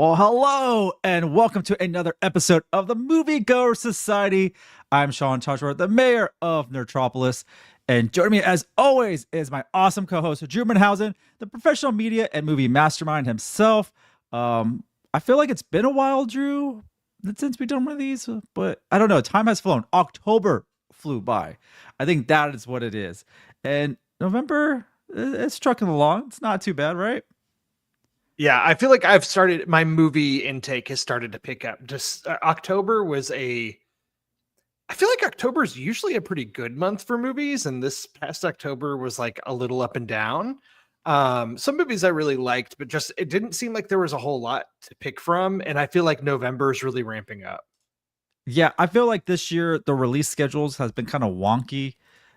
Well, hello and welcome to another episode of the Moviegoers Society. I'm Sean Tajipour, the Mayor of Nerdtropolis, and joining me as always is my awesome co-host Drew Munhausen, the professional media and movie mastermind himself. I feel like it's been a while, Drew, since we've done one of these, but I don't know. Time has flown. October flew by. I think that is what it is, and November it's trucking along. It's not too bad, right? Yeah, I feel like my movie intake has started to pick up. Just October was I feel like October is usually a pretty good month for movies, and this past October was like a little up and down. Some movies I really liked, but just it didn't seem like there was a whole lot to pick from, and I feel like November is really ramping up. Yeah, I feel like this year the release schedules has been kind of wonky.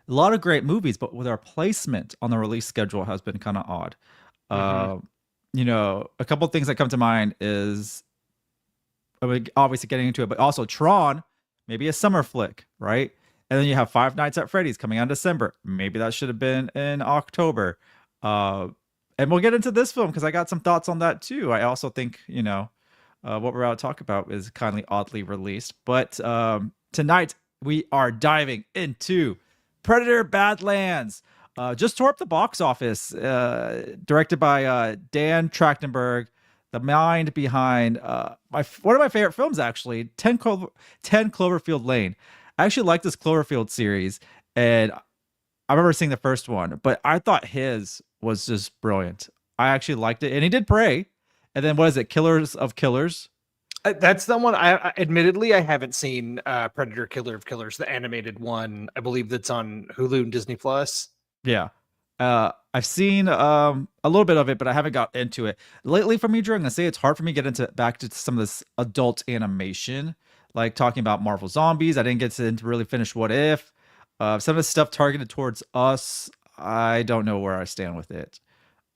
A lot of great movies, but with our placement on the release schedule has been kind of odd. hmm Uh, a couple of things that come to mind is obviously getting into it, but also Tron, maybe a summer flick, right? And then you have Five Nights at Freddy's coming out in December. Maybe that should have been in October. Uh, and we'll get into this film because I got some thoughts on that too. I also think, what we're about to talk about is kind of oddly released. But tonight we are diving into Predator Badlands. Just tore up the box office, directed by Dan Trachtenberg, the mind behind one of my favorite films, actually, 10 Cloverfield Lane. I actually like this Cloverfield series, and I remember seeing the first one, but I thought his was just brilliant. I actually liked it, and he did Prey, and then what is it, Killers of Killers? That's the one. Admittedly I haven't seen Predator: Killer of Killers, the animated one. I believe that's on Hulu and Disney Plus. Yeah. I've seen a little bit of it, but I haven't got into it. Lately for me, Drew, I'm gonna say it's hard for me to get into back to some of this adult animation, like talking about Marvel Zombies. I didn't get to really finish What If. Some of the stuff targeted towards us, I don't know where I stand with it.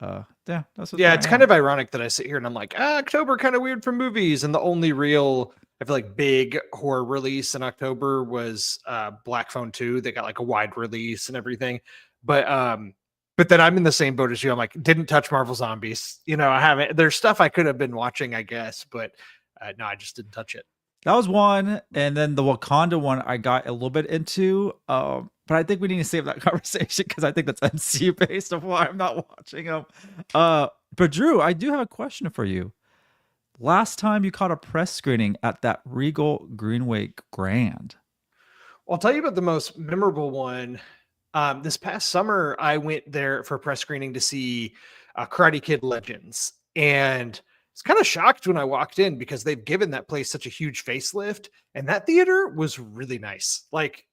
Yeah, that's what Yeah, I it's kind am. of ironic that I sit here and I'm like, October kind of weird for movies, and the only real I feel like big horror release in October was Black Phone 2. They got like a wide release and everything. But then I'm in the same boat as you. I'm like, didn't touch Marvel Zombies. I haven't. There's stuff I could have been watching, I guess, but no, I just didn't touch it. That was one, and then the Wakanda one I got a little bit into. But I think we need to save that conversation because I think that's MCU based of why I'm not watching them. But Drew, I do have a question for you. Last time you caught a press screening at that Regal Greenway Grand. I'll tell you about the most memorable one. This past summer, I went there for a press screening to see Karate Kid Legends, and I was kind of shocked when I walked in because they've given that place such a huge facelift, and that theater was really nice. Like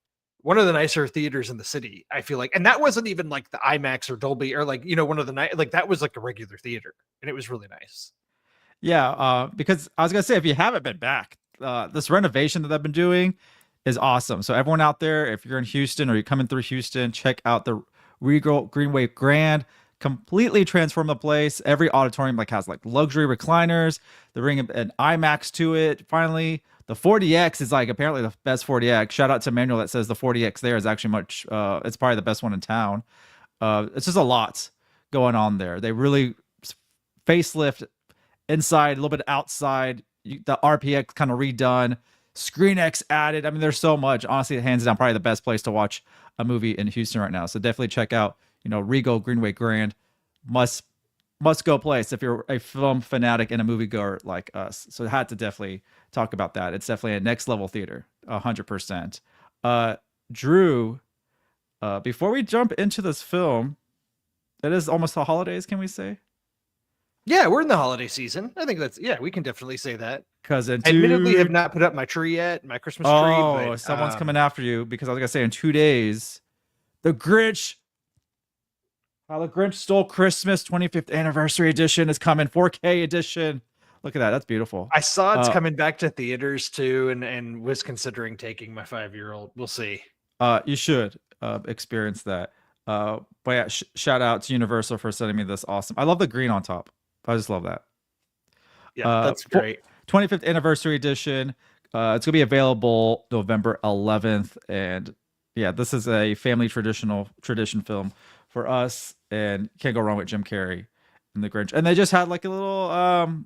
one of the nicer theaters in the city, I feel like. And that wasn't even like the IMAX or Dolby or like, one of the night, like that was like a regular theater, and it was really nice. Yeah, because I was gonna say if you haven't been back, this renovation that I've been doing is awesome. So everyone out there, if you're in Houston or you're coming through Houston, check out the Regal Greenway Grand. Completely transform the place. Every auditorium like has like luxury recliners. They bring an IMAX to it. Finally, the 40X is like apparently the best 40X. Shout out to Manuel that says the 40X there is actually much. It's probably the best one in town. It's just a lot going on there. They really facelift inside, a little bit outside. The RPX kind of redone. Screen X added. I mean, there's so much. Honestly, hands down, probably the best place to watch a movie in Houston right now. So definitely check out, Regal Greenway Grand. Must go place if you're a film fanatic and a moviegoer like us. So I had to definitely talk about that. It's definitely a next level theater, 100%. Drew, before we jump into this film, it is almost the holidays, can we say? Yeah, we're in the holiday season. I think we can definitely say that. Because in I admittedly two have not put up my tree yet, my Christmas tree, Oh, but someone's coming after you because I was gonna say in 2 days, the Grinch, how the Grinch Stole Christmas 25th anniversary edition is coming, 4K edition. Look at that, that's beautiful. I saw it's Uh, coming back to theaters too, and was considering taking my 5-year-old. We'll see. you should experience that. But yeah, shout out to Universal for sending me this awesome. I love the green on top. I just love that. Yeah, that's For great. 25th anniversary edition. It's gonna be available November 11th, and yeah, this is a family tradition film for us, and can't go wrong with Jim Carrey and the Grinch. And they just had like a little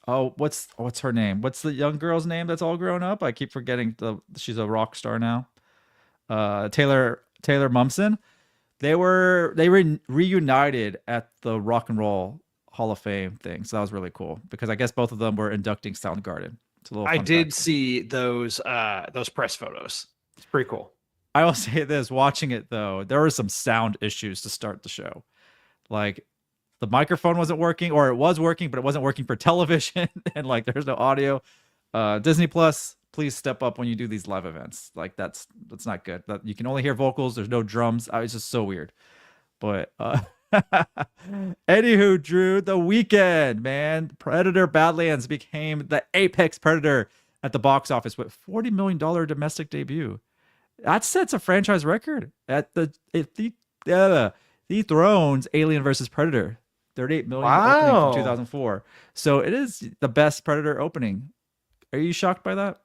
Oh, what's her name? What's the young girl's name that's all grown up? I keep forgetting she's a rock star now. Taylor Mumson. They were reunited at the Rock and Roll Hall of Fame thing. So that was really cool because I guess both of them were inducting Soundgarden. It's a little I fun did fact. see those press photos. It's pretty cool. I will say this: watching it though, there were some sound issues to start the show. Like the microphone wasn't working, or it was working, but it wasn't working for television, and like there's no audio. Disney Plus, please step up when you do these live events. Like that's not good. That you can only hear vocals. There's no drums. It's just so weird. But anywho, Drew, the weekend, man, Predator Badlands became the apex predator at the box office with $40 million domestic debut. That sets a franchise record at the Thrones Alien versus Predator, 38 million opening from Wow. 2004. So it is the best Predator opening. Are you shocked by that?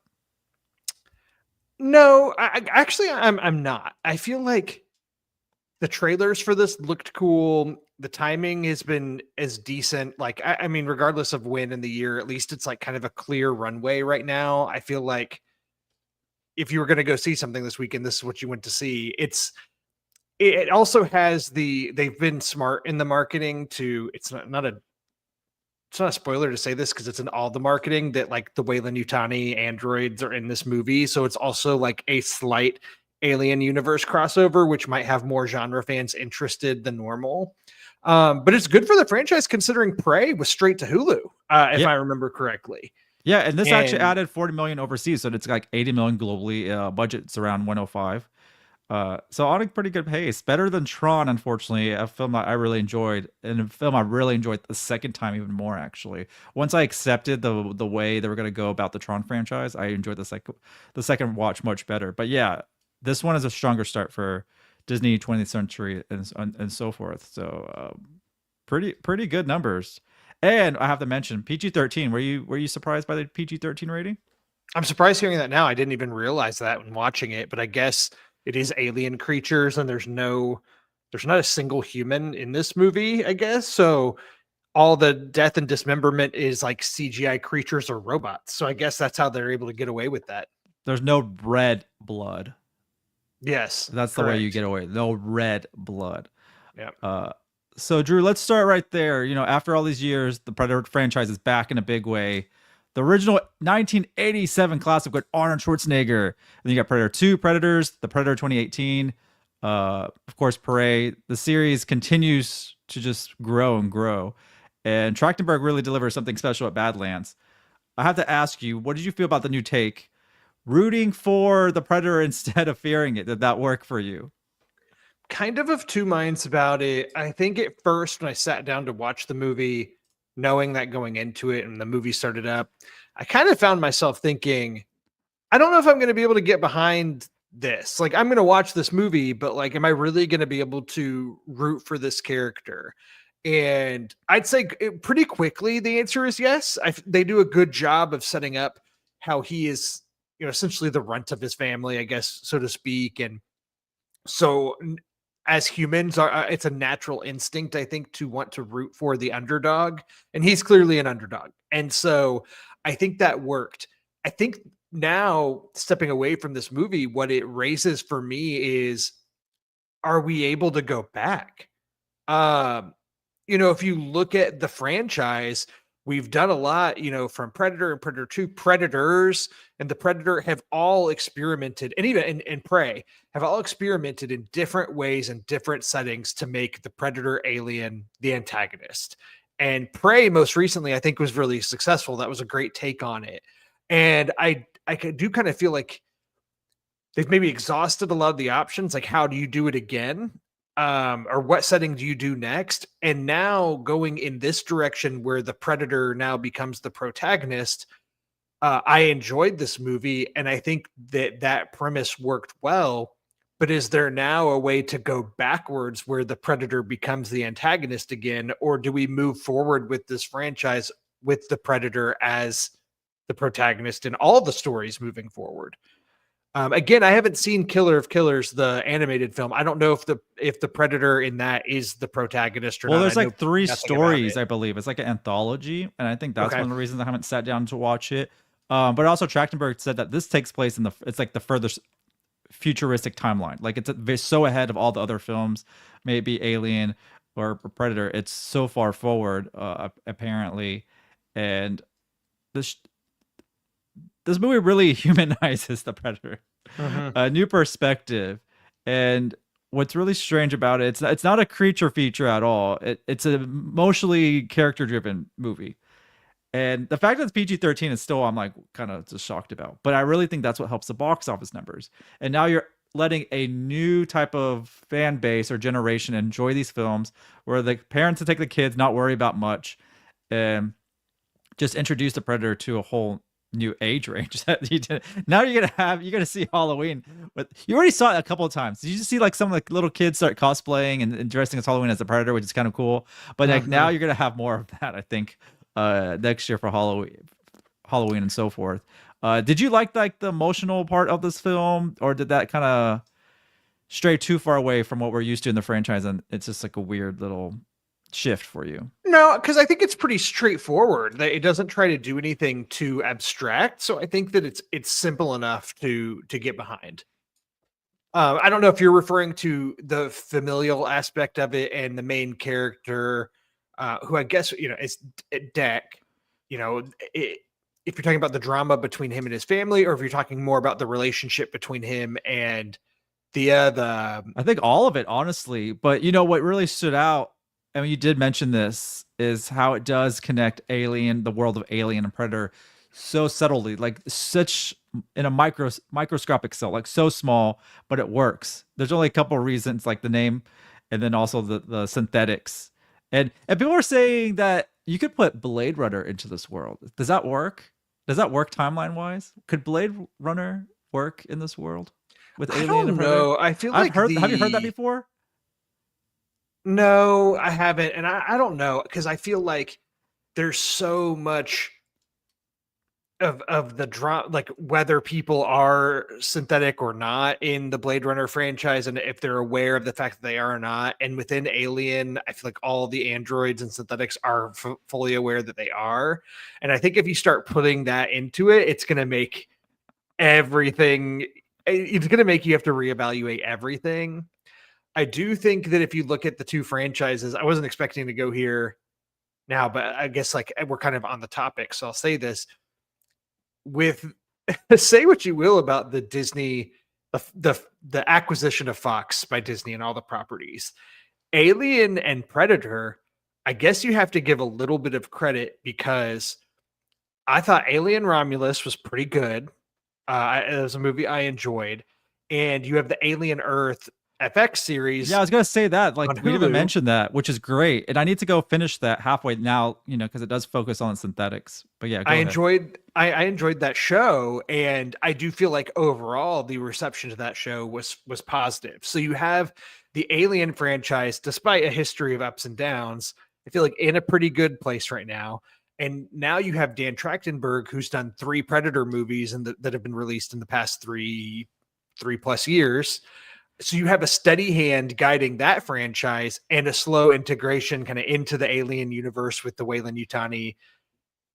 No, actually I'm not. I feel like the trailers for this looked cool. The timing has been as decent. Like, I mean, regardless of when in the year, at least it's like kind of a clear runway right now. I feel like if you were going to go see something this weekend, this is what you went to see. It also has they've been smart in the marketing to, it's not a spoiler to say this because it's in all the marketing that like the Weyland Yutani androids are in this movie. So it's also like a slight alien universe crossover, which might have more genre fans interested than normal. But it's good for the franchise considering Prey was straight to Hulu, if Yeah. I remember correctly. Yeah, and this actually And added 40 million overseas, so it's like 80 million globally. Budget's around 105. So on a pretty good pace, better than Tron, unfortunately, a film that I really enjoyed, and a film I really enjoyed the second time even more. Actually, once I accepted the way they were going to go about the Tron franchise, I enjoyed the second watch much better. But yeah, this one is a stronger start for Disney 20th century and so forth. So pretty good numbers. And I have to mention PG-13. Were you surprised by the PG-13 rating? I'm surprised hearing that now. I didn't even realize that when watching it, but I guess it is alien creatures and there's not a single human in this movie, I guess. So all the death and dismemberment is like CGI creatures or robots. So I guess that's how they're able to get away with that. There's no red blood. Yes, That's the way you correct. get away. No red blood. Yeah. Uh, so Drew, let's start right there. After all these years, the Predator franchise is back in a big way. The original 1987 classic with Arnold Schwarzenegger. And then you got Predator 2, Predators, the Predator 2018. Of course, Prey. The series continues to just grow and grow. And Trachtenberg really delivers something special at Badlands. I have to ask you, what did you feel about the new take? Rooting for the Predator instead of fearing it. Did that work for you? Kind of two minds about it. I think at first when I sat down to watch the movie, knowing that going into it and the movie started up, I kind of found myself thinking, I don't know if I'm going to be able to get behind this. Like, I'm going to watch this movie, but like, am I really going to be able to root for this character? And I'd say pretty quickly, the answer is yes. They do a good job of setting up how he is, essentially the runt of his family, I guess, so to speak. And so, as humans, it's a natural instinct, I think, to want to root for the underdog, and he's clearly an underdog, and so I think that worked. I think now stepping away from this movie, what it raises for me is, are we able to go back? Um, if you look at the franchise, we've done a lot, from Predator and Predator 2, Predators and the Predator have all experimented, and even in Prey, have all experimented in different ways and different settings to make the Predator alien the antagonist. And Prey, most recently, I think was really successful. That was a great take on it. And do kind of feel like they've maybe exhausted a lot of the options. Like, how do you do it again? Or what setting do you do next? And now going in this direction where the Predator now becomes the protagonist, I enjoyed this movie, and I think that premise worked well. But is there now a way to go backwards where the Predator becomes the antagonist again, or do we move forward with this franchise with the Predator as the protagonist in all the stories moving forward? Again, I haven't seen Killer of Killers, the animated film. I don't know if the Predator in that is the protagonist or Well, not. I there's know like three nothing about stories, it. I believe. It's like an anthology, and I think that's Okay. one of the reasons I haven't sat down to watch it. But also Trachtenberg said that this takes place in it's like the furthest futuristic timeline. Like it's so ahead of all the other films, maybe Alien or Predator. It's so far forward, apparently, and this this movie really humanizes the Predator, Hmm. a new perspective. And what's really strange about it, it's not a creature feature at all. It's an emotionally character driven movie. And the fact that it's PG-13 is still, I'm like kind of just shocked about. But I really think that's what helps the box office numbers. And now you're letting a new type of fan base or generation enjoy these films where the parents will take the kids, not worry about much, and just introduce the Predator to a whole new age range that you did. Now you're gonna see Halloween, but you already saw it a couple of times. Did you just see like some of the little kids start cosplaying and dressing as Halloween as a Predator, which is kind of cool. But like now Hmm. you're gonna have more of that, I think, next year for Halloween and so forth. Did you like the emotional part of this film, or did that kind of stray too far away from what we're used to in the franchise, and it's just like a weird little shift for you? No, because I think it's pretty straightforward. It doesn't try to do anything too abstract, so I think that it's simple enough to get behind. I don't know if you're referring to the familial aspect of it and the main character, who I guess is Deck. You know, I if you're talking about the drama between him and his family, or if you're talking more about the relationship between him and Thea, the I think all of it, honestly. But what really stood out, I mean, you did mention this, is how it does connect Alien, the world of Alien and Predator, so subtly, like such in a microscopic cell, like so small, but it works. There's only a couple of reasons, like the name, and then also the synthetics. And people are saying that you could put Blade Runner into this world. Does that work? Does that work timeline wise? Could Blade Runner work in this world with I Alien and don't Predator? know. I feel I've like heard. Have you heard that the before? no, I haven't, and I don't know because I feel like there's so much of the drama, like whether people are synthetic or not in the Blade Runner franchise, and if they're aware of the fact that they are or not. And within Alien, I feel like all the androids and synthetics are fully aware that they are. And I think if you start putting that into it, it's going to make everything. It's going to make you have to reevaluate everything. I do think that if you look at the two franchises, I wasn't expecting to go here now, but I guess like we're kind of on the topic, so I'll say this with say what you will about the Disney, the acquisition of Fox by Disney and all the properties. Alien and Predator, I guess you have to give a little bit of credit because I thought Alien Romulus was pretty good. It was a movie I enjoyed, and you have the Alien Earth FX Yeah, series I was gonna say that. Like on we didn't even Hulu. mention that, which is great. And I need to go finish that halfway now, because it does focus on synthetics. But yeah, I go ahead. enjoyed I enjoyed that show, and I do feel like overall the reception to that show was positive. So you have the Alien franchise, despite a history of ups and downs, I feel like in a pretty good place right now. And now you have Dan Trachtenberg, who's done 3 Predator movies and that have been released in the past three plus years. So you have a steady hand guiding that franchise and a slow integration kind of into the Alien universe with the Wayland Yutani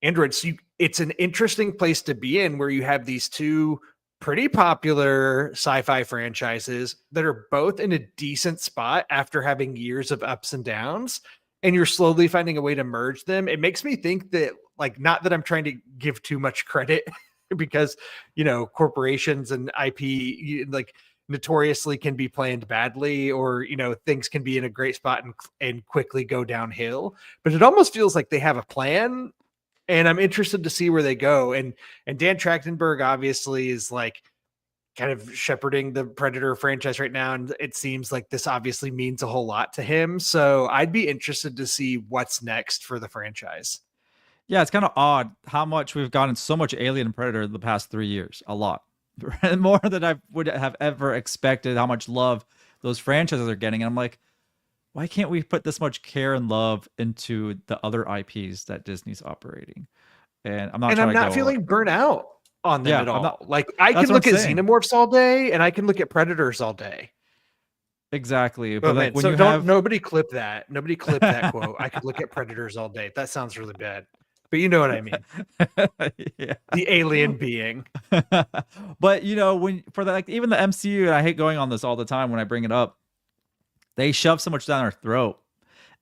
androids. So it's an interesting place to be in where you have these two pretty popular sci-fi franchises that are both in a decent spot after having years of ups and downs, and you're slowly finding a way to merge them. It makes me think that, like, not that I'm trying to give too much credit because corporations and IP like notoriously can be planned badly, or things can be in a great spot and quickly go downhill, but it almost feels like they have a plan, and I'm interested to see where they go. And Dan Trachtenberg obviously is like kind of shepherding the Predator franchise right now, and it seems like this obviously means a whole lot to him. So I'd be interested to see what's next for the franchise. Yeah, it's kind of odd how much we've gotten so much Alien and Predator the past 3 years. A lot. More than I would have ever expected, how much love those franchises are getting. And I'm like, why can't we put this much care and love into the other IPs that Disney's operating? And I'm not And I'm trying to not go. feeling burnt out. on them Yeah, at I'm all. not. Like I That's can what I'm look at saying. xenomorphs all day, and I can look at predators all day. Exactly. Oh But like man, when so you don't have nobody clip that. Nobody clip that quote. I could look at predators all day. That sounds really bad. But you know what I mean. yeah. The alien being. But you know, when for the, like even the MCU, and I hate going on this all the time when I bring it up, they shove so much down our throat.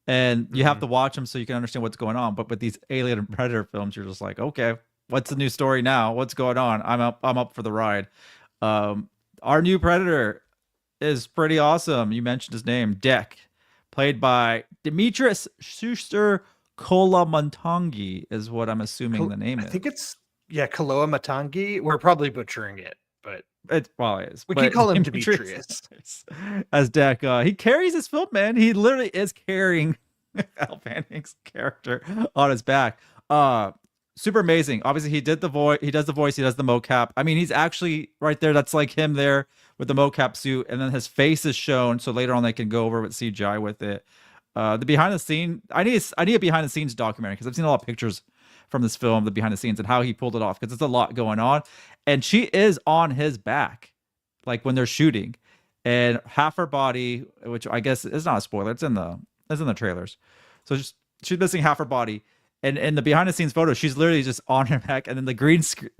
And you have Mhm. to watch them so you can understand what's going on. But with these Alien and Predator films, you're just like, okay, what's the new story now? What's going on? I'm up for the ride. Um, our new Predator is pretty awesome. You mentioned his name, Deck, played by Dimitrius Schuster-Koloamatangi, is what I'm assuming the name I is. think it's Koloamatangi. We're probably butchering it, but It well it is, we can but call him Dimitrius Dimitrius. as Deck, he carries his film, man. He literally is carrying Al Fanning's character on his back. Super amazing. Obviously, he did the voice. He does the voice. He does the mocap. I mean, he's actually right there. That's like him there with the mocap suit, and then his face is shown. So later on, they can go over with CGI with it. The behind the scene. I need a behind the scenes documentary because I've seen a lot of pictures from this film, the behind the scenes, and how he pulled it off because it's a lot going on. And she is on his back, like when they're shooting, and half her body, which I guess is not a spoiler. It's in the trailers. So she's missing half her body, and in the behind the scenes photo, she's literally just on her back, and then the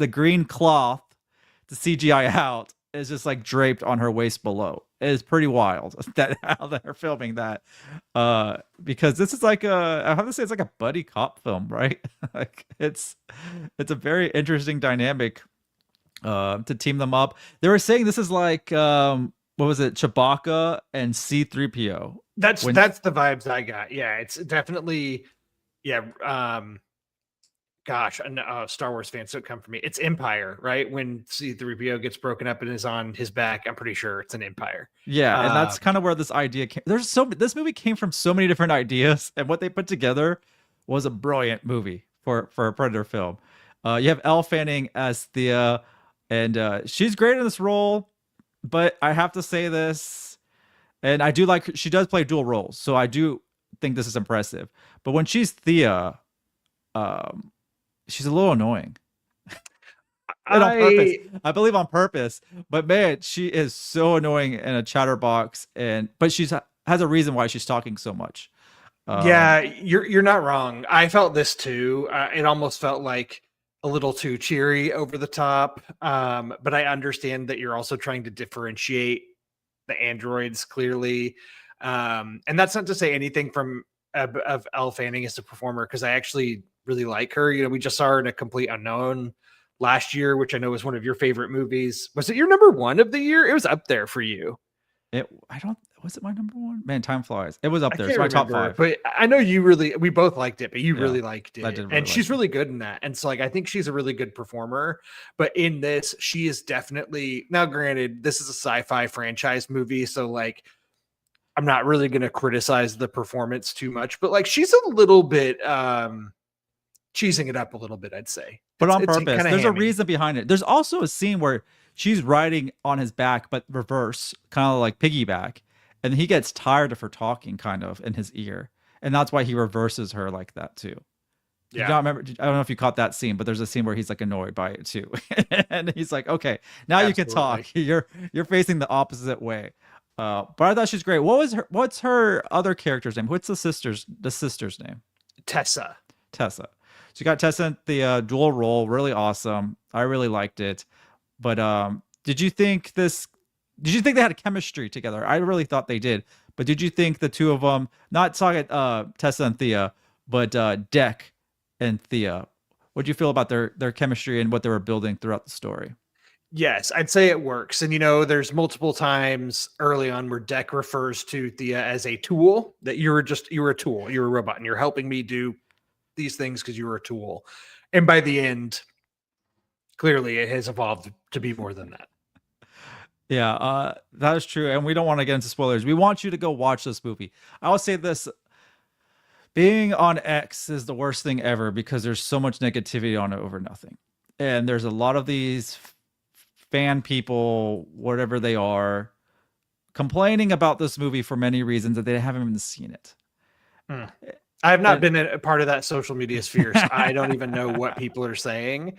green cloth to CGI out is just like draped on her waist below. It is pretty wild that how they're filming that, because this is like I have to say it's like a buddy cop film, right? Like it's a very interesting dynamic to team them up. They were saying this is like what was it, Chewbacca and C-3PO. That's When the vibes I got. Yeah, it's definitely gosh, Star Wars fans don't come for me. It's Empire, right? When C-3PO gets broken up and is on his back, I'm pretty sure it's an Empire. Yeah, and that's kind of where this idea came. This movie came from so many different ideas, and what they put together was a brilliant movie for a Predator film. You have Elle Fanning as Thea, and she's great in this role, but I have to say this, and I do like she does play dual roles, so I do think this is impressive. But when she's Thea, um, she's a little annoying. And on purpose. I believe on purpose. But man, she is so annoying in a chatterbox, but she's has a reason why she's talking so much. Yeah, you're not wrong. I felt this too. It almost felt like a little too cheery, over the top. But I understand that you're also trying to differentiate the androids clearly. And that's not to say anything from of Elle Fanning as a performer, because I actually really like her. You know, we just saw her in A Complete Unknown last year, which I know was one of your favorite movies. Was it your number one of the year? It was up there for you. I don't was it my number one? Man, time flies. It was up I there. It's can't my remember, top 5. but I know we both liked it, but you really liked I it. did really And she's like really good in that. And so like I think she's a really good performer, but in this, she is definitely, now granted, this is a sci-fi franchise movie, so like I'm not really gonna criticize the performance too much, but like she's a little bit cheesing it up a little bit, I'd say. But on It's purpose. kind of There's a hammy. reason behind it. There's also a scene where she's riding on his back, but reverse, kind of like piggyback. And he gets tired of her talking kind of in his ear. And that's why he reverses her like that too. Did you not remember? I don't know if you caught that scene, but there's a scene where he's like annoyed by it too. And he's like, okay, now you can talk. You're facing the opposite way. But I thought she's great. What's her other character's name? What's the sister's name? Tessa. Tessa. So you got Tessa in the dual role, really awesome. I really liked it. But did you think they had a chemistry together? I really thought they did. But did you think the two of them, not talking Tessa and Thea, but Deck and Thea, what do you feel about their chemistry and what they were building throughout the story? Yes, I'd say it works. And, you know, there's multiple times early on where Deck refers to Thea as a tool, that you were a tool, you're a robot, and you're helping me do these things because you were a tool. And by the end, clearly it has evolved to be more than that. Yeah, that is true. And we don't want to get into spoilers. We want you to go watch this movie. I will say this. Being on X is the worst thing ever because there's so much negativity on it over nothing. And there's a lot of these fan people, whatever they are, complaining about this movie for many reasons that they haven't even seen it. I have not been a part of that social media sphere, so I don't even know what people are saying.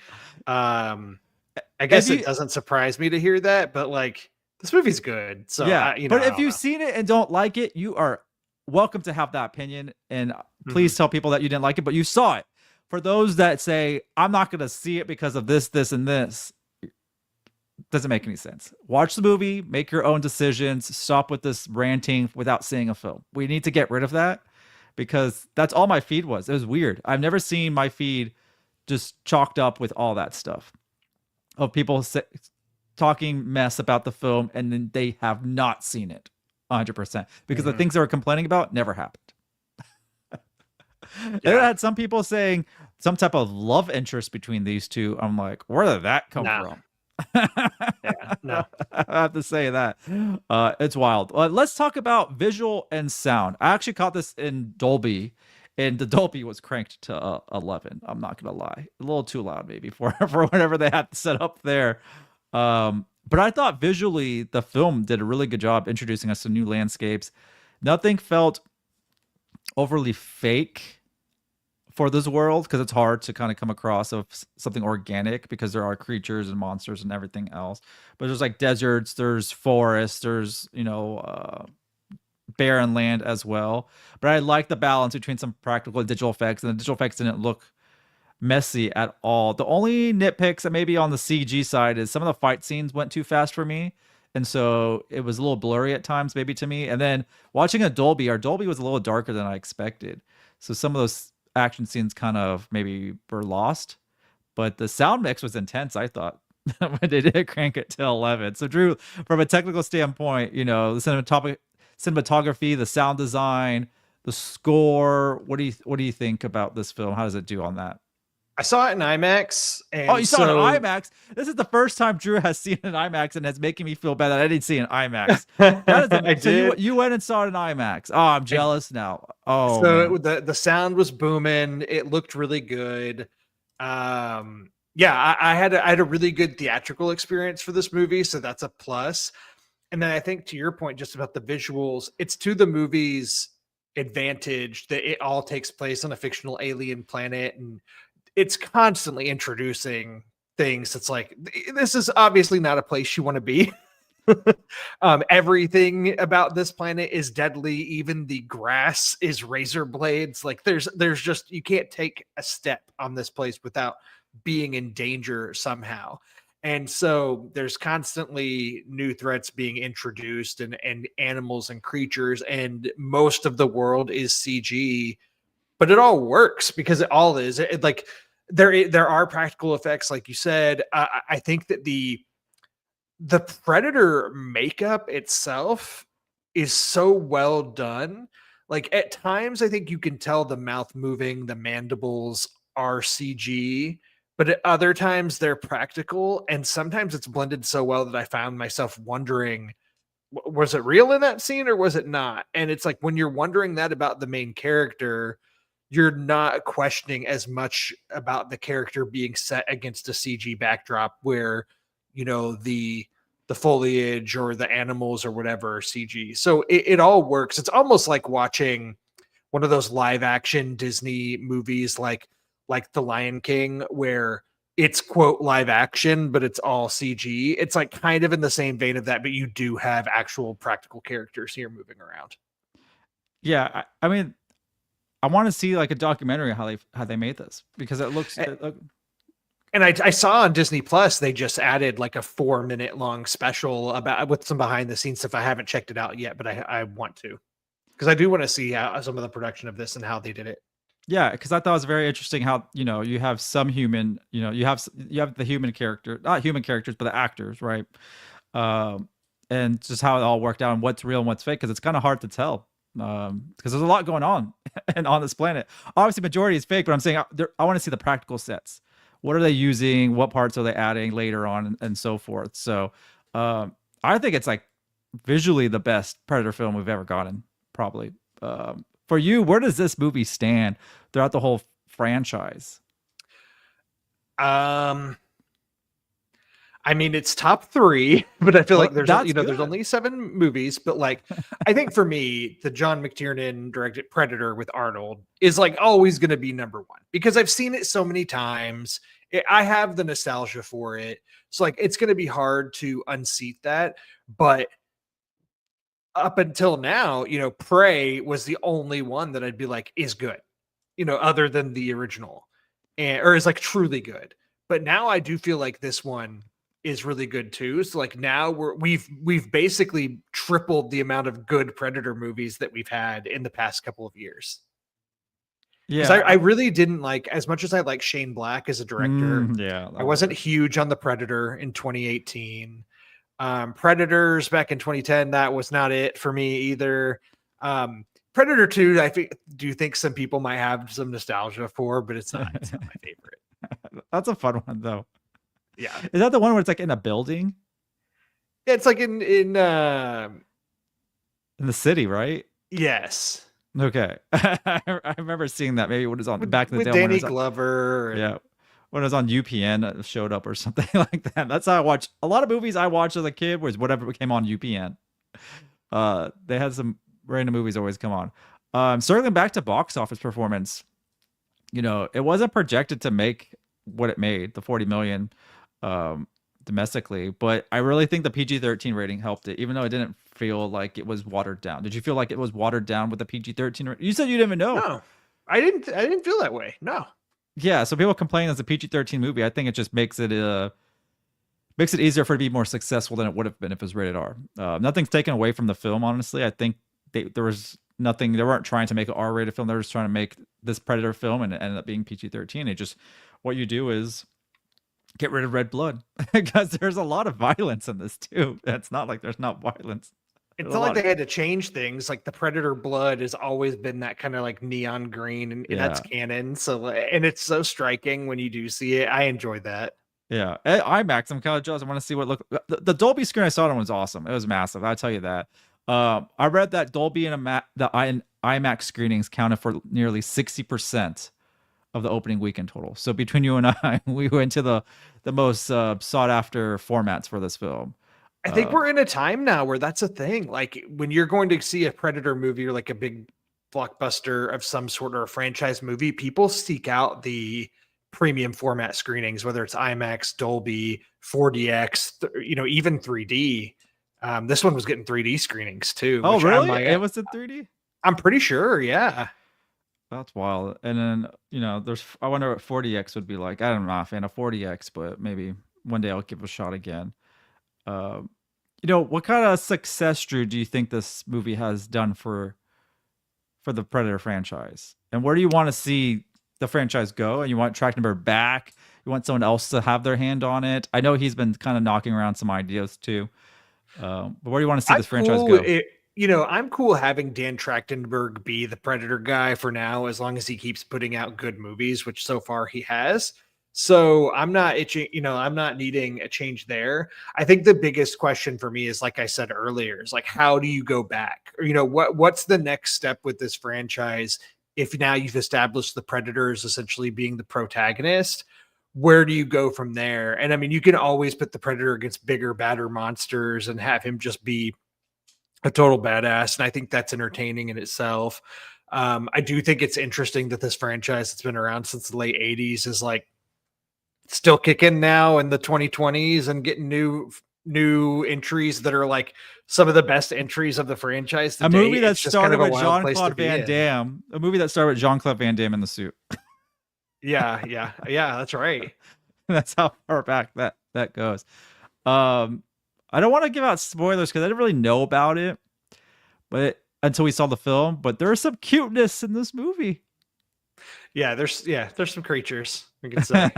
I guess it doesn't surprise me to hear that, but like this movie's good. So yeah, but if you've know. seen it and don't like it, you are welcome to have that opinion. And please tell people that you didn't like it, but you saw it. For those that say, I'm not going to see it because of this, this, and this, doesn't make any sense. Watch the movie, make your own decisions, stop with this ranting without seeing a film. We need to get rid of that because that's all my feed was. It was weird. I've never seen my feed just chalked up with all that stuff of people talking mess about the film and then they have not seen it 100% because the things they were complaining about never happened. And it had some people saying some type of love interest between these two. I'm like, where did that come from? No. I have to say that. It's wild. Let's talk about visual and sound. I actually caught this in Dolby, and the Dolby was cranked to 11. I'm not going to lie. A little too loud maybe for whatever they had set up there. But I thought visually the film did a really good job introducing us to new landscapes. Nothing felt overly fake for this world because it's hard to kind of come across of something organic because there are creatures and monsters and everything else. But there's like deserts, there's forests, there's barren land as well. But I like the balance between some practical and digital effects, and the digital effects didn't look messy at all. The only nitpicks that maybe on the CG side is some of the fight scenes went too fast for me. And so it was a little blurry at times, maybe to me. And then watching our Dolby was a little darker than I expected. So some of those action scenes kind of maybe were lost. But the sound mix was intense, I thought, when they did crank it to 11. So Drew, from a technical standpoint, the cinematography, the sound design, the score, what do you think about this film? How does it do on that? I saw it in IMAX. And you saw it in IMAX? This is the first time Drew has seen it in IMAX and it's making me feel bad that I didn't see it in IMAX. I did. You went and saw it in IMAX. Oh, I'm jealous now. Oh, so the sound was booming. It looked really good. I had a really good theatrical experience for this movie, so that's a plus. And then I think to your point just about the visuals, it's to the movie's advantage that it all takes place on a fictional alien planet, and it's constantly introducing things. It's like, this is obviously not a place you want to be. Everything about this planet is deadly. Even the grass is razor blades. Like there's just, you can't take a step on this place without being in danger somehow. And so there's constantly new threats being introduced and animals and creatures, and most of the world is CG, but it all works because it all is. Like there are practical effects, like you said. I think that the Predator makeup itself is so well done. Like at times, I think you can tell the mouth moving, the mandibles are CG, but at other times they're practical. And sometimes it's blended so well that I found myself wondering, was it real in that scene or was it not? And it's like, when you're wondering that about the main character, you're not questioning as much about the character being set against a CG backdrop where, the foliage or the animals or whatever are CG. So it all works. It's almost like watching one of those live action Disney movies, like The Lion King, where it's quote live action, but it's all CG. It's like kind of in the same vein of that, but you do have actual practical characters here moving around. Yeah. I mean, I want to see like a documentary how they made this, because it looks. And I saw on Disney Plus they just added like a 4-minute long special with some behind the scenes stuff. I haven't checked it out yet, but I want to, because I do want to see some of the production of this and how they did it. Yeah, because I thought it was very interesting how you have some human, you have the human character, not human characters, but the actors, right? And just how it all worked out and what's real and what's fake, because it's kind of hard to tell. Because there's a lot going on and on this planet. Obviously, majority is fake, but I'm saying I want to see the practical sets. What are they using? What parts are they adding later on, and so forth? So, I think it's like visually the best Predator film we've ever gotten, probably. For you, where does this movie stand throughout the whole franchise? I mean, it's top 3, but I feel like there's there's only 7 movies. But like, I think for me, the John McTiernan directed Predator with Arnold is like always going to be number 1, because I've seen it so many times. I have the nostalgia for it. So like it's going to be hard to unseat that, but up until now, Prey was the only one that I'd be like is good, other than the original, and or is like truly good. But now I do feel like this one is really good too. So like now we've basically tripled the amount of good Predator movies that we've had in the past couple of years. Because Yeah. I really didn't like, as much as I like Shane Black as a director, Yeah. I wasn't huge on the Predator in 2018. Predators back in 2010, that was not it for me either. Predator 2, do think some people might have some nostalgia for, but it's not my favorite. That's a fun one though. Yeah. Is that the one where it's like in a building? Yeah, it's like in In the city, right? yes. Okay. I remember seeing that. Maybe when it was on back in the With day when it Danny was on, Glover. yeah. When it was on UPN, it showed up or something like that. That's how I watched a lot of movies I watched as a kid was whatever came on UPN. They had some random movies always come on. Circling back to box office performance, it wasn't projected to make what it made, the 40 million domestically, but I really think the PG-13 rating helped it, even though it didn't feel like it was watered down. Did you feel like it was watered down with the PG-13 rating? You said you didn't even know. No, I didn't feel that way. No. Yeah, so people complain as a PG-13 movie. I think it just makes it easier for it to be more successful than it would have been if it was rated R. Nothing's taken away from the film, honestly. I think there was nothing. They weren't trying to make an R-rated film. They were just trying to make this Predator film, and it ended up being PG-13. It just what you do is get rid of red blood because there's a lot of violence in this too. It's not like there's not violence. It's not like they had to change things. Like the Predator blood has always been that kind of like neon green, and that's canon. So, and it's so striking when you do see it. I enjoyed that. Yeah, IMAX. I'm kind of jealous. I want to see what look. The Dolby screen I saw it on was awesome. It was massive. I'll tell you that. I read that Dolby and the IMAX screenings counted for nearly 60% of the opening weekend total. So between you and I, we went to the most sought after formats for this film. I think we're in a time now where that's a thing. Like when you're going to see a Predator movie or like a big blockbuster of some sort or a franchise movie, people seek out the premium format screenings, whether it's IMAX, Dolby, 4DX, even 3D. This one was getting 3D screenings too. Oh, really? It was in 3D? I'm pretty sure. Yeah. That's wild. And then, I wonder what 4DX would be like. I'm not a fan of 4DX, but maybe one day I'll give it a shot again. What kind of success, Drew, do you think this movie has done for the Predator franchise? And where do you want to see the franchise go? And you want Trachtenberg back? You want someone else to have their hand on it? I know he's been kind of knocking around some ideas too. But where do you want to see this franchise go? I'm cool having Dan Trachtenberg be the Predator guy for now, as long as he keeps putting out good movies, which so far he has. So I'm not itching, I'm not needing a change there. I think the biggest question for me is, like I said earlier, is like, how do you go back? Or, what's the next step with this franchise? If now you've established the Predator as essentially being the protagonist, where do you go from there? And I mean, you can always put the Predator against bigger, badder monsters and have him just be a total badass. And I think that's entertaining in itself. I do think it's interesting that this franchise that's been around since the late 80s is like still kicking now in the 2020s and getting new entries that are like some of the best entries of the franchise to a date. movie that started with Jean-Claude Van Damme. A movie that started with Jean-Claude Van Damme in the suit. Yeah, that's right. That's how far back that goes. I don't want to give out spoilers because I didn't really know about it, but until we saw the film. But there's some cuteness in this movie. Yeah, there's some creatures, we could say.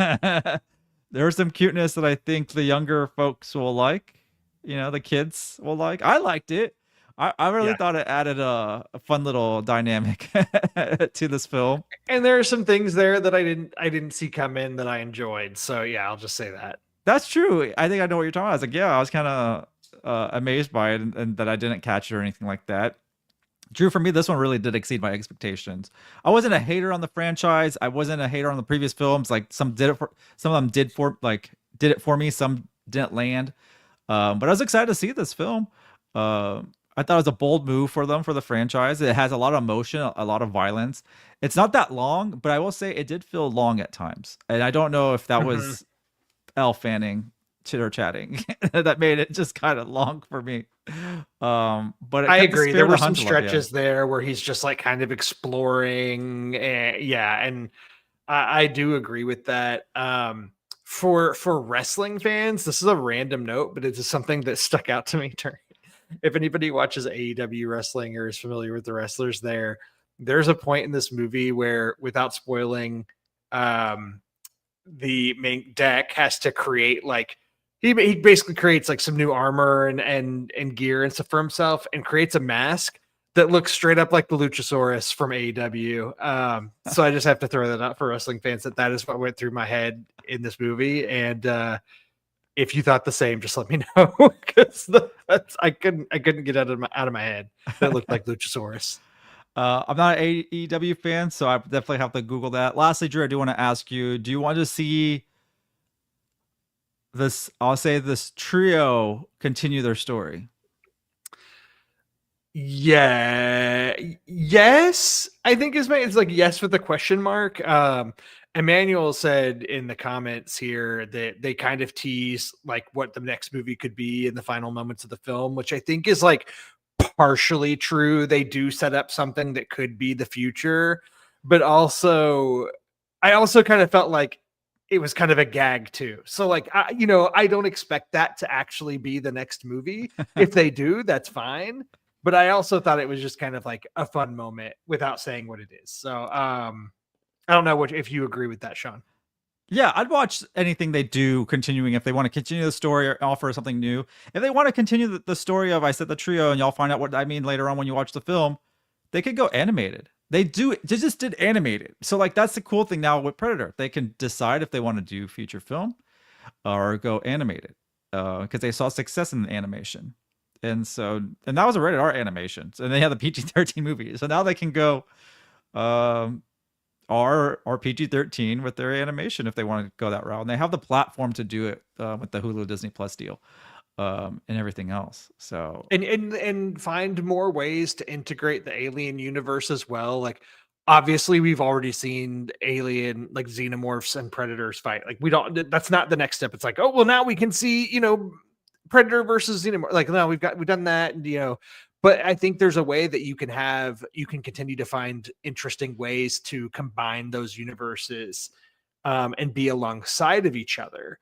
There's some cuteness that I think the younger folks will like. The kids will like. I liked it. I really thought it added a fun little dynamic to this film. And there are some things there that I didn't see come in that I enjoyed. So yeah, I'll just say that. That's true. I think I know what you're talking about. I was like, yeah, I was kind of amazed by it and that I didn't catch it or anything like that. Drew, for me, this one really did exceed my expectations. I wasn't a hater on the franchise. I wasn't a hater on the previous films. Like some of them did it for me. Some didn't land. But I was excited to see this film. I I thought it was a bold move for them for the franchise. It has a lot of emotion, a lot of violence. It's not that long, but I will say it did feel long at times. And I don't know if that Mhm. was Elle fanning chitter chatting that made it just kind of long for me. But it I kept the agree. There spirit of the were some hunt alive. Yeah. stretches there where he's just like kind of exploring. Yeah, and I do agree with that. For wrestling fans, this is a random note, but it's just something that stuck out to me during. If anybody watches AEW wrestling or is familiar with the wrestlers there, there's a point in this movie where, without spoiling, um, the main deck has to create like he basically creates like some new armor and gear and stuff for himself and creates a mask that looks straight up like the Luchasaurus from AEW. So I just have to throw that out for wrestling fans that is what went through my head in this movie. And if you thought the same, just let me know because I couldn't get out of my head that looked like Luchasaurus. I'm not an AEW fan, so I definitely have to Google that. Lastly, Drew, I do want to ask you: do you want to see this? I'll say this trio continue their story. Yeah. Yes. I think it's like yes with a question mark. Emmanuel said in the comments here that they kind of tease like what the next movie could be in the final moments of the film, which I think is like partially true. They do set up something that could be the future, but also I also kind of felt like it was kind of a gag too. So like I don't expect that to actually be the next movie. If they do, that's fine, but I also thought it was just kind of like a fun moment without saying what it is. So I don't know if you agree with that, Sean. Yeah, I'd watch anything they do continuing if they want to continue the story or offer something new. If they want to continue the story of I said the trio and y'all find out what I mean later on when you watch the film, they could go animated. They just did animated. So like that's the cool thing now with Predator. They can decide if they want to do feature film or go animated. Because they saw success in the animation. And that was a rated R animation. And they had the PG-13 movie. So now they can go um R or PG-13 with their animation if they want to go that route. And they have the platform to do it with the Hulu Disney Plus deal and everything else. So And find more ways to integrate the alien universe as well. Like obviously we've already seen alien like xenomorphs and predators fight. Like we don't that's not the next step. It's like, oh well now we can see, predator versus xenomorph. Like no, we've done that and but I think there's a way that you can continue to find interesting ways to combine those universes and be alongside of each other.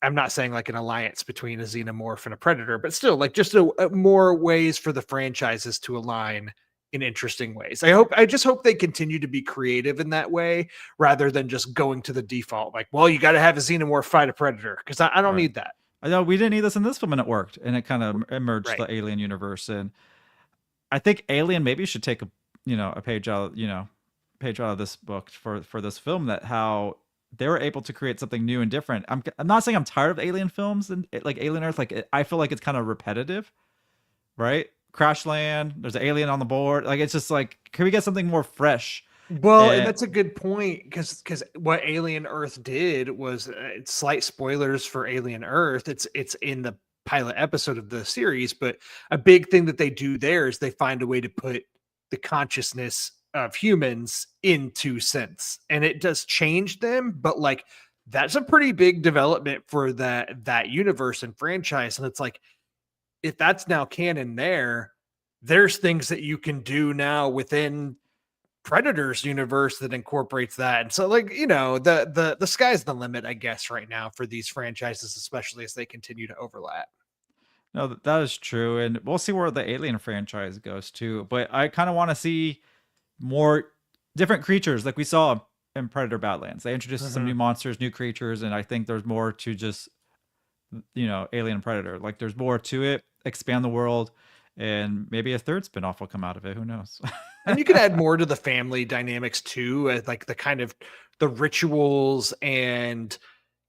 I'm not saying like an alliance between a xenomorph and a predator, but still like just more ways for the franchises to align in interesting ways. I just hope they continue to be creative in that way rather than just going to the default. Like, well, you got to have a xenomorph fight a predator because I don't right. need that. I know we didn't need this in this film and it worked. And it kind of emerged Right. the alien universe. And I think Alien maybe should take a page out, page out of this book for this film that how they were able to create something new and different. I'm not saying I'm tired of alien films and like Alien Earth. Like I feel like it's kind of repetitive, right? Crash Land. There's an alien on the board. Like it's just like, can we get something more fresh? Well, and And that's a good point because what Alien Earth did was slight spoilers for Alien Earth. It's in the pilot episode of the series, but a big thing that they do there is they find a way to put the consciousness of humans into sense, and it does change them. But like that's a pretty big development for that universe and franchise, and it's like if that's now canon there's things that you can do now within Predators universe that incorporates that. And so like, the sky's the limit, I guess, right now for these franchises, especially as they continue to overlap. no, that is true. And we'll see where the Alien franchise goes too. But I kind of want to see more different creatures like we saw in Predator Badlands. They introduced some Mhm. new monsters, new creatures, and I think there's more to just Alien and Predator. Like there's more to it, expand the world, and maybe a third spin-off will come out of it. Who knows? And you can add more to the family dynamics too, like the kind of the rituals and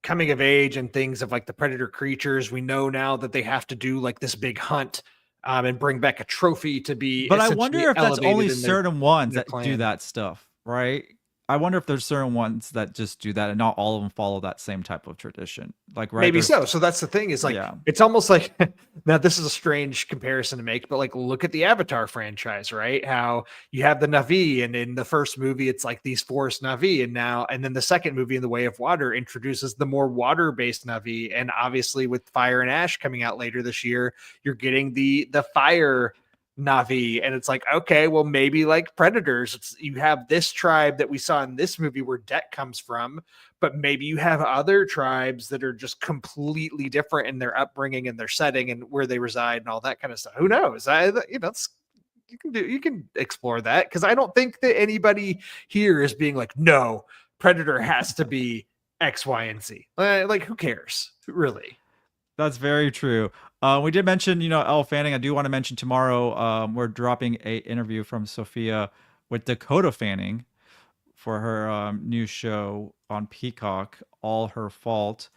coming of age and things of like the predator creatures. We know now that they have to do like this big hunt and bring back a trophy to be But I essentially wonder if that's elevated only in their certain ones their that do clan. that stuff, right? I wonder if there's certain ones that just do that and not all of them follow that same type of tradition. Like, right, Maybe so. So that's the thing is like, yeah, it's almost like now this is a strange comparison to make, but like look at the Avatar franchise, right? How you have the Na'vi, and in the first movie, it's like these forest Na'vi, and then the second movie, In the Way of Water, introduces the more water-based Na'vi, and obviously with Fire and Ash coming out later this year, you're getting the fire Na'vi, and it's like, okay, well, maybe like Predators, you have this tribe that we saw in this movie where Det comes from, but maybe you have other tribes that are just completely different in their upbringing and their setting and where they reside and all that kind of stuff. Who knows? You can explore that, because I don't think that anybody here is being like, no, Predator has to be X, Y, and Z. Like, who cares, really? that's very true. We did mention, Elle Fanning. I do want to mention tomorrow we're dropping a interview from Sophia with Dakota Fanning for her new show on Peacock, All Her Fault.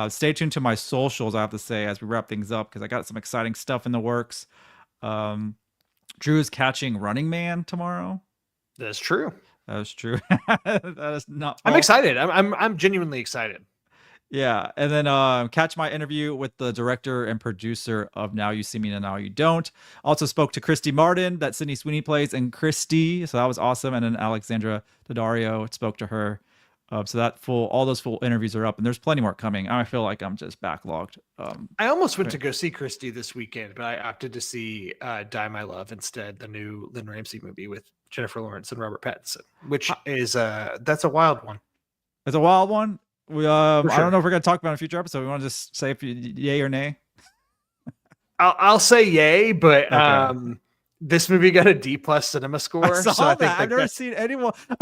Stay tuned to my socials, I have to say, as we wrap things up, because I got some exciting stuff in the works. Drew's catching Running Man tomorrow. That's true. That is true. That is not. I'm excited. I'm genuinely excited. Yeah, and then catch my interview with the director and producer of Now You See Me and Now You Don't. Also spoke to Christy Martin, that Sydney Sweeney plays, and Christy, so that was awesome. And then Alexandra Daddario spoke to her. So all those full interviews are up, and there's plenty more coming. I feel like I'm just backlogged. I almost went to go see Christy this weekend, but I opted to see Die My Love instead, the new Lynn Ramsey movie with Jennifer Lawrence and Robert Pattinson, which is that's a wild one. It's a wild one. We I sure. don't know if we're gonna talk about it in a future episode. We want to just say if yay or nay. I'll say yay, but Okay. this movie got a D+ cinema score. I saw I think that. I've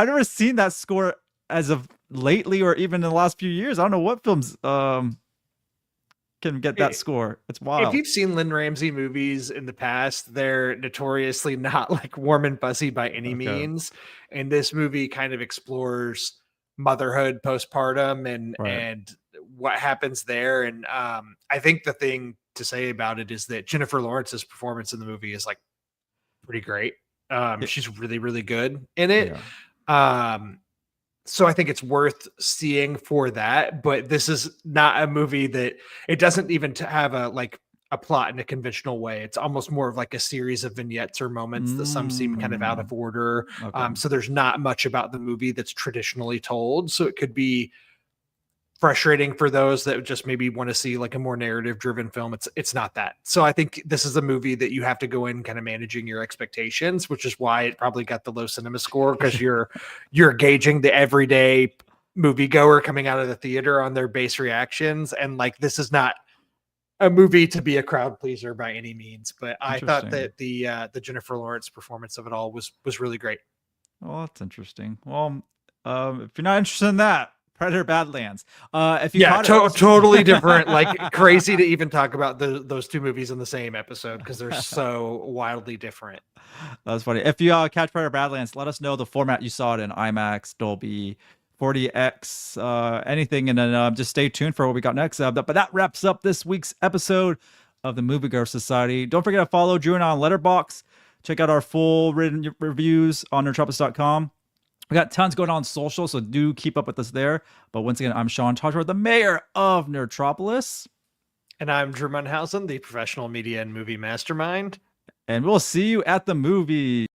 never seen that score as of lately, or even in the last few years. I don't know what films can get that score. It's wild. If you've seen Lynn Ramsey movies in the past, they're notoriously not like warm and fuzzy by any means. And this movie kind of explores motherhood postpartum and what happens there. And I think the thing to say about it is that Jennifer Lawrence's performance in the movie is like pretty great. She's really, really good in it. Yeah. So I think it's worth seeing for that, but this is not a movie that it doesn't even have a plot in a conventional way. It's almost more of like a series of vignettes or moments that some seem kind of out of order. Okay. So there's not much about the movie that's traditionally told. So it could be frustrating for those that just maybe want to see like a more narrative driven film. It's not that. So I think this is a movie that you have to go in kind of managing your expectations, which is why it probably got the low cinema score, because you're gauging the everyday moviegoer coming out of the theater on their base reactions. And like, this is not a movie to be a crowd pleaser by any means, but I thought that the Jennifer Lawrence performance of it all was really great. Well, that's interesting. Well, if you're not interested in that, Predator Badlands. If you totally different. Like, crazy to even talk about those two movies in the same episode because they're so wildly different. That's funny. If you catch Predator Badlands, let us know the format you saw it in: IMAX, Dolby, 40X, anything, and then just stay tuned for what we got next. But that wraps up this week's episode of the Moviegoers Society. Don't forget to follow Drew and I on Letterboxd. Check out our full written reviews on nerdtropolis.com. We got tons going on social, so do keep up with us there. But once again, I'm Sean Tajipour, the mayor of Nerdtropolis. And I'm Drew Munhausen, the professional media and movie mastermind. And we'll see you at the movie.